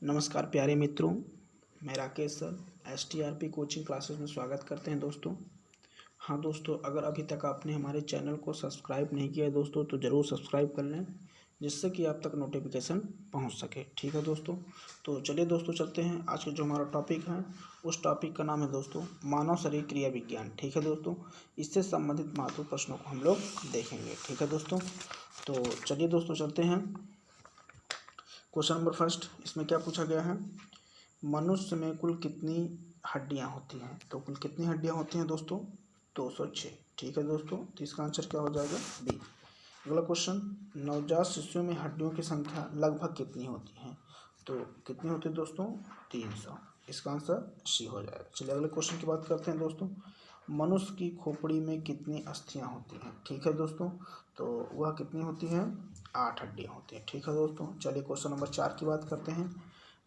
नमस्कार प्यारे मित्रों, मैं Rakesh sir STRP coaching classes में स्वागत करते हैं दोस्तों। हाँ दोस्तों, अगर अभी तक आपने हमारे चैनल को सब्सक्राइब नहीं किया है दोस्तों तो ज़रूर सब्सक्राइब कर लें, जिससे कि आप तक नोटिफिकेशन पहुंच सके। ठीक है दोस्तों, तो चलिए दोस्तों चलते हैं। आज का जो हमारा टॉपिक है उस टॉपिक का नाम है दोस्तों मानव शरीर क्रिया विज्ञान। ठीक है दोस्तों, इससे संबंधित महत्वपूर्ण प्रश्नों को हम लोग देखेंगे। ठीक है दोस्तों, तो चलिए दोस्तों चलते हैं। क्वेश्चन नंबर फर्स्ट, इसमें क्या पूछा गया है, मनुष्य में कुल कितनी हड्डियां होती हैं। तो कुल कितनी हड्डियां होती हैं दोस्तों, 206। ठीक है दोस्तों, तो इसका आंसर क्या हो जाएगा, बी। अगला क्वेश्चन, नवजात शिशुओं में हड्डियों की संख्या लगभग कितनी होती है। तो कितनी होती है दोस्तों, 300। इसका आंसर सी हो जाएगा। चलिए अगले क्वेश्चन की बात करते हैं दोस्तों, मनुष्य की खोपड़ी में कितनी अस्थियां होती हैं। ठीक है दोस्तों, तो वह कितनी होती हैं, 8 हड्डियां होती हैं। ठीक है दोस्तों, चलिए क्वेश्चन नंबर 4 की बात करते हैं,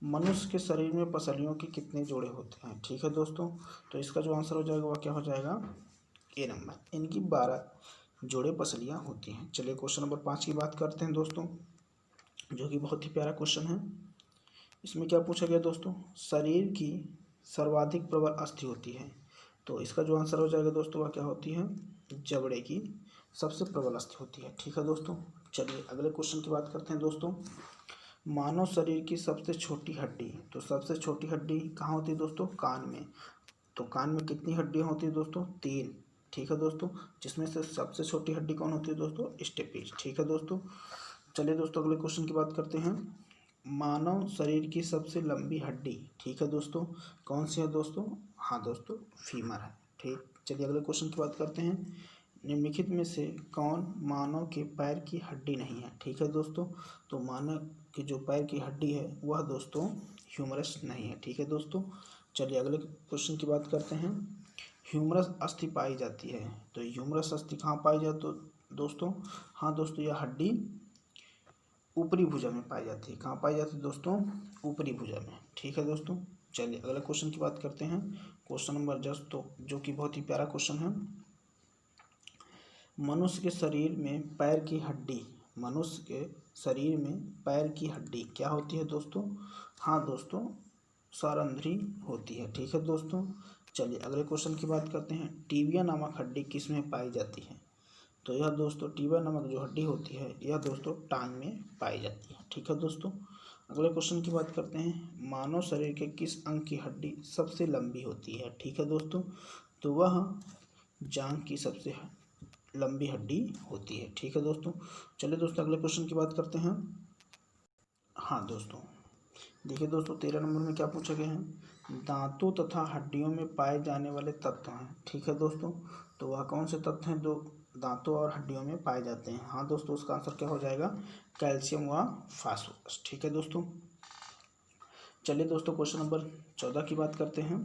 मनुष्य के शरीर में पसलियों के कितने जोड़े होते हैं। ठीक है दोस्तों, तो इसका जो आंसर हो जाएगा वह क्या हो जाएगा, ए नंबर, इनकी 12 जोड़े पसलियां होती हैं। चलिए क्वेश्चन नंबर 5 की बात करते हैं दोस्तों, जो कि बहुत ही प्यारा क्वेश्चन है। इसमें क्या पूछा गया दोस्तों, शरीर की सर्वाधिक प्रबल अस्थि होती है। तो इसका जो आंसर हो जाएगा दोस्तों वह क्या होती है, जबड़े की सबसे प्रबल अस्थि होती है। ठीक है दोस्तों, चलिए अगले क्वेश्चन की बात करते हैं दोस्तों, मानव शरीर की सबसे छोटी हड्डी। तो सबसे छोटी हड्डी कहाँ होती है दोस्तों, कान में। तो कान में कितनी हड्डियाँ होती है दोस्तों, 3। ठीक है दोस्तों, जिसमें से सबसे छोटी हड्डी कौन होती है दोस्तों, स्टेपीज। ठीक है दोस्तों, चलिए दोस्तों अगले क्वेश्चन की बात करते हैं, मानव शरीर की सबसे लंबी हड्डी। ठीक है दोस्तों, कौन सी है दोस्तों, हाँ दोस्तों, फीमर है। ठीक, चलिए अगले क्वेश्चन की बात करते हैं, निम्नलिखित में से कौन मानव के पैर की हड्डी नहीं है। ठीक है दोस्तों, तो मानव की जो पैर की हड्डी है वह दोस्तों ह्यूमरस नहीं है। ठीक है दोस्तों, चलिए अगले क्वेश्चन की बात करते हैं, ह्यूमरस अस्थि पाई जाती है। तो ह्यूमरस अस्थि कहाँ पाई जाती तो दोस्तों, हाँ दोस्तों, यह हड्डी ऊपरी भुजा में पाई जाती है। कहाँ पाई जाती है दोस्तों, ऊपरी भुजा में। ठीक है दोस्तों, चलिए अगले क्वेश्चन की बात करते हैं, क्वेश्चन नंबर 10, तो जो कि बहुत ही प्यारा क्वेश्चन है, मनुष्य के शरीर में पैर की हड्डी, मनुष्य के शरीर में पैर की हड्डी क्या होती है दोस्तों, हाँ दोस्तों, सारंध्री होती है। ठीक है दोस्तों, चलिए अगले क्वेश्चन की बात करते हैं, टीबिया नामक हड्डी किस में पाई जाती है। तो यह दोस्तों टीबिया नामक जो हड्डी होती है यह दोस्तों टांग में पाई जाती है। ठीक है दोस्तों, अगले क्वेश्चन की बात करते हैं, मानव शरीर के किस अंग की हड्डी सबसे लंबी होती है। ठीक है दोस्तों, तो वह जांघ की सबसे लंबी हड्डी होती है। ठीक है दोस्तों, चलिए दोस्तों अगले क्वेश्चन की बात करते हैं। हाँ दोस्तों, देखिए दोस्तों 13 नंबर में क्या पूछा गया है, दांतों तथा हड्डियों में पाए जाने वाले तत्व हैं। ठीक है दोस्तों, तो वह कौन से तत्व हैं जो दांतों और हड्डियों में पाए जाते हैं। हाँ दोस्तों, उसका आंसर क्या हो जाएगा, कैल्शियम व फास्फोरस। ठीक है दोस्तों, चलिए दोस्तों क्वेश्चन नंबर 14 की बात करते हैं,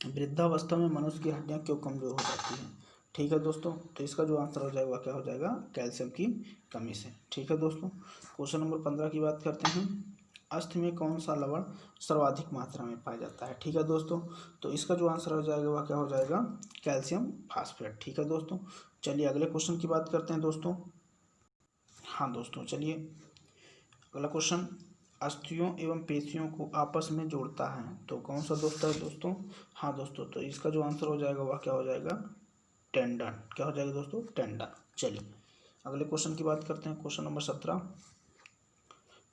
वृद्धावस्था में मनुष्य की हड्डियां क्यों कमजोर हो जाती हैं। ठीक है दोस्तों, तो इसका जो आंसर हो जाएगा क्या हो जाएगा, कैल्शियम की कमी से। ठीक है दोस्तों, क्वेश्चन नंबर 15 की बात करते हैं, अस्थि में कौन सा लवण सर्वाधिक मात्रा में पाया जाता है। ठीक है दोस्तों, तो इसका जो आंसर हो जाएगा वह क्या हो जाएगा, कैल्शियम फास्फेट। ठीक है दोस्तों, चलिए अगले क्वेश्चन की बात करते हैं दोस्तों। हाँ दोस्तों, चलिए अगला क्वेश्चन, अस्थियों एवं पेशियों को आपस में जोड़ता है तो कौन सा दोस्त है दोस्तों, हाँ दोस्तों, तो इसका जो आंसर हो जाएगा वह क्या हो जाएगा, टेंडन। क्या हो जाएगा दोस्तों, टेंडन। चलिए अगले क्वेश्चन की बात करते हैं, क्वेश्चन नंबर 17।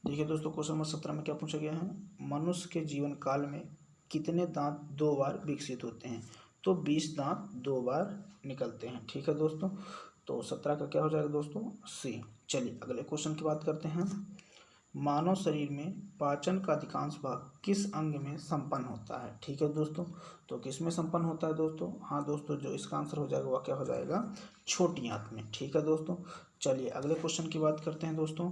देखिए दोस्तों क्वेश्चन नंबर 17 में क्या पूछा गया है, मनुष्य के जीवन काल में कितने दांत 2 बार विकसित होते हैं। तो 20 दांत 2 बार निकलते हैं। ठीक है दोस्तों, तो 17 का क्या हो जाएगा दोस्तों, सी। चलिए अगले क्वेश्चन की बात करते हैं, मानव शरीर में पाचन का अधिकांश भाग किस अंग में संपन्न होता है। ठीक है दोस्तों, तो किस में संपन्न होता है दोस्तों, हाँ दोस्तों, जो इसका आंसर हो जाएगा वह क्या हो जाएगा, छोटी आंत में। ठीक है दोस्तों, चलिए अगले क्वेश्चन की बात करते हैं दोस्तों,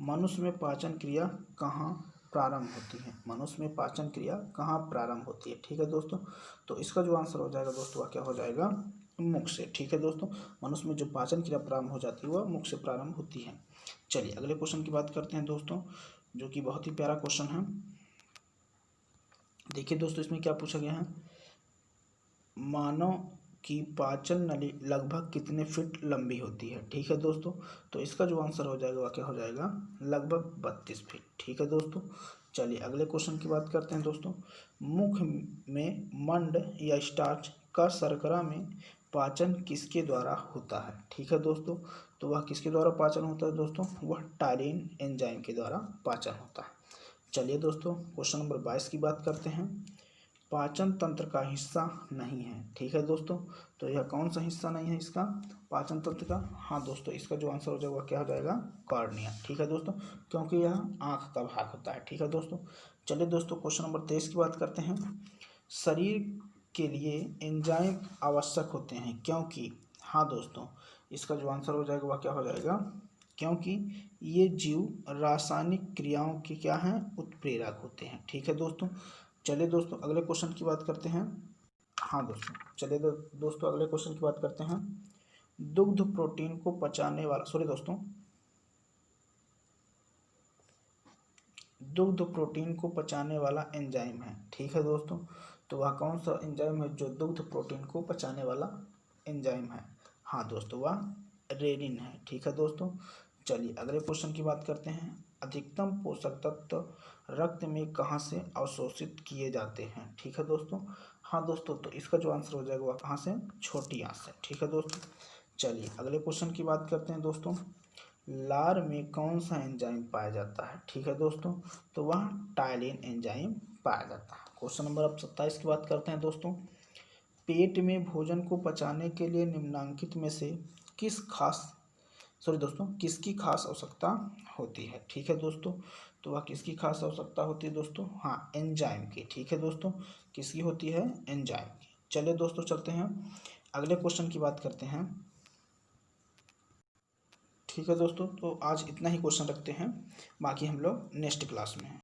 मनुष्य में पाचन क्रिया कहाँ प्रारंभ होती है। मनुष्य में पाचन क्रिया कहाँ प्रारंभ होती है। ठीक है दोस्तों, तो इसका जो आंसर हो जाएगा दोस्तों वह क्या हो जाएगा, मुख से। ठीक है दोस्तों, मनुष्य में जो पाचन क्रिया प्रारंभ हो जाती है वह मुख से प्रारंभ होती है। चलिए अगले क्वेश्चन की बात करते हैं दोस्तों, जो कि बहुत ही प्यारा क्वेश्चन है। देखिए दोस्तों इसमें क्या पूछा गया है, मानव की पाचन नली लगभग कितने फीट लंबी होती है। ठीक है दोस्तों, तो इसका जो आंसर हो जाएगा वह क्या हो जाएगा, लगभग 32 फीट। ठीक है दोस्तों, चलिए अगले क्वेश्चन की बात करते हैं दोस्तों। मुख में मंड या स्टार्च का शर्करा में पाचन किसके द्वारा होता है। ठीक है दोस्तों, तो वह किसके द्वारा पाचन होता है दोस्तों, वह टायलिन एंजाइम के द्वारा पाचन होता है। चलिए दोस्तों क्वेश्चन नंबर 22 की बात करते हैं। पाचन तंत्र का हिस्सा नहीं है। ठीक है दोस्तों, तो यह कौन सा हिस्सा नहीं है इसका, पाचन तंत्र का। हाँ दोस्तों, इसका जो आंसर हो जाएगा वह क्या हो जाएगा, कॉर्निया। ठीक है दोस्तों, क्योंकि यह आँख का भाग होता है। ठीक है दोस्तों, चलिए दोस्तों क्वेश्चन नंबर 23 की बात करते हैं। शरीर के लिए एंजाइम आवश्यक होते हैं क्योंकि, हाँ दोस्तों, इसका जो आंसर हो जाएगा वह क्या हो जाएगा, क्योंकि ये जीव रासायनिक क्रियाओं के क्या हैं, उत्प्रेरक होते हैं। ठीक है दोस्तों, चलिए दोस्तों अगले क्वेश्चन की बात करते हैं। हाँ दोस्तों, चलिए दोस्तों अगले क्वेश्चन की बात करते हैं। दुग्ध प्रोटीन को पचाने वाला, सॉरी दोस्तों, दुग्ध प्रोटीन को पचाने वाला एंजाइम है। ठीक है दोस्तों, तो वह कौन सा एंजाइम है जो दुग्ध प्रोटीन को पचाने वाला एंजाइम है। हाँ दोस्तों, वह रेनिन है। ठीक है दोस्तों, चलिए अगले क्वेश्चन की बात करते हैं। अधिकतम पोषक तत्व रक्त में कहाँ से अवशोषित किए जाते हैं। ठीक है दोस्तों, हाँ दोस्तों, तो इसका जो आंसर हो जाएगा वह कहाँ से, छोटी आंत से। ठीक है दोस्तों, चलिए अगले क्वेश्चन की बात करते हैं दोस्तों। लार में कौन सा एंजाइम पाया जाता है। ठीक है दोस्तों, तो वह टायलिन एंजाइम पाया जाता है। क्वेश्चन नंबर अब 27 की बात करते हैं दोस्तों। पेट में भोजन को पचाने के लिए निम्नलिखित में से किसकी खास आवश्यकता होती है। ठीक है दोस्तों, तो वह किसकी खास आवश्यकता होती है दोस्तों, हाँ एंजाइम की। ठीक है दोस्तों, किसकी होती है, एंजाइम की। चलिए दोस्तों चलते हैं अगले क्वेश्चन की बात करते हैं। ठीक है दोस्तों, तो आज इतना ही क्वेश्चन रखते हैं, बाकी हम लोग नेक्स्ट क्लास में हैं।